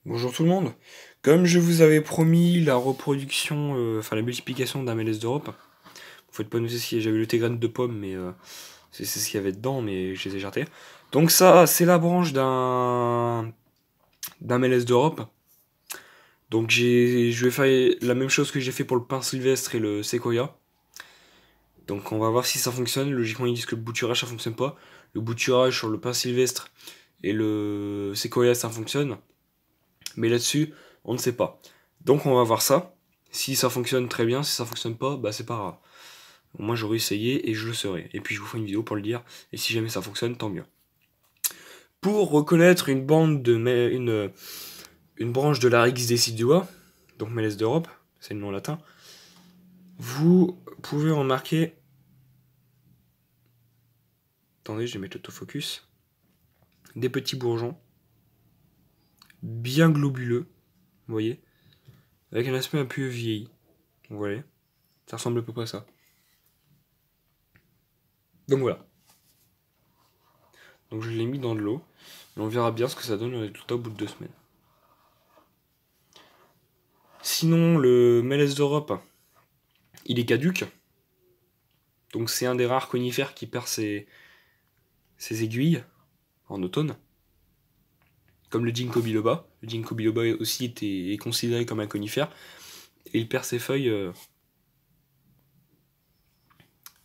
Bonjour tout le monde. Comme je vous avais promis la reproduction, enfin la multiplication d'un MLS d'Europe, vous faites pas noter ce qu'il y a, j'avais le graines de pomme, mais c'est ce qu'il y avait dedans, mais je les ai jetés. Donc ça, c'est la branche d'un MLS d'Europe. Donc je vais faire la même chose que j'ai fait pour le pain sylvestre et le séquoia. Donc on va voir si ça fonctionne. Logiquement ils disent que le bouturage ça fonctionne pas. Le bouturage sur le pain sylvestre et le séquoia ça fonctionne. Mais là-dessus, on ne sait pas. Donc on va voir ça. Si ça fonctionne très bien, si ça fonctionne pas, bah c'est pas grave. Moi j'aurais essayé et je le saurai. Et puis je vous ferai une vidéo pour le dire. Et si jamais ça fonctionne, tant mieux. Pour reconnaître une bande de une branche de la Rix Decidua, donc Mélès d'Europe, c'est le nom latin, vous pouvez remarquer. Attendez, je vais mettre l'autofocus. Des petits bourgeons. Bien globuleux. Vous voyez, avec un aspect un peu vieilli. Vous voyez, ça ressemble à peu près à ça. Donc voilà. Donc je l'ai mis dans de l'eau. Et on verra bien ce que ça donne le résultat au bout de 2 semaines. Sinon, le Mélès d'Europe, il est caduque. Donc c'est un des rares conifères qui perd ses aiguilles en automne. Comme le Ginkgo biloba. Le Ginkgo biloba aussi est considéré comme un conifère. Et il perd ses feuilles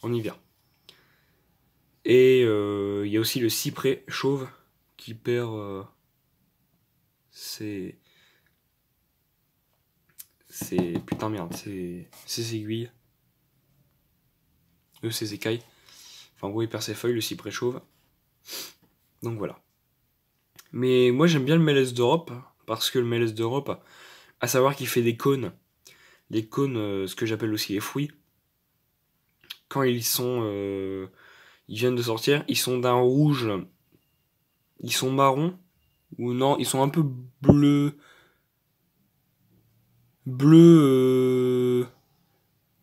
en hiver. Et il y a aussi le cyprès chauve qui perd ses putain merde, ses aiguilles. Ses écailles. Enfin, en gros, il perd ses feuilles, le cyprès chauve. Donc voilà. Mais moi, j'aime bien le Mélès d'Europe, parce que le Mélès d'Europe, à savoir qu'il fait des cônes. Des cônes, ce que j'appelle aussi les fruits. Quand ils viennent de sortir, ils sont d'un rouge. Ils sont marrons. Ou non, ils sont un peu bleus. Bleu.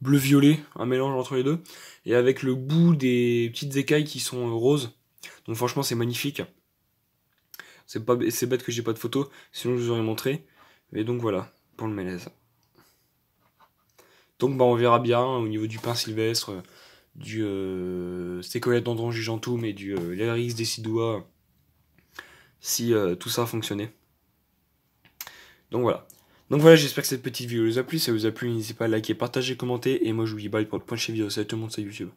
Bleu-violet, un mélange entre les deux. Et avec le bout des petites écailles qui sont roses. Donc franchement, c'est magnifique. C'est bête que j'ai pas de photo, sinon je vous aurais montré. Mais donc voilà, pour le Mélèze. Donc bah on verra bien au niveau du pain sylvestre, du séquoia d'Andron Gigantum et du Larix Decidua, si tout ça a fonctionné. Donc voilà. Donc voilà, j'espère que cette petite vidéo vous a plu. Si ça vous a plu, n'hésitez pas à liker, partager, commenter. Et moi je vous dis bye pour le prochaine vidéo. Salut tout le monde, c'est YouTube.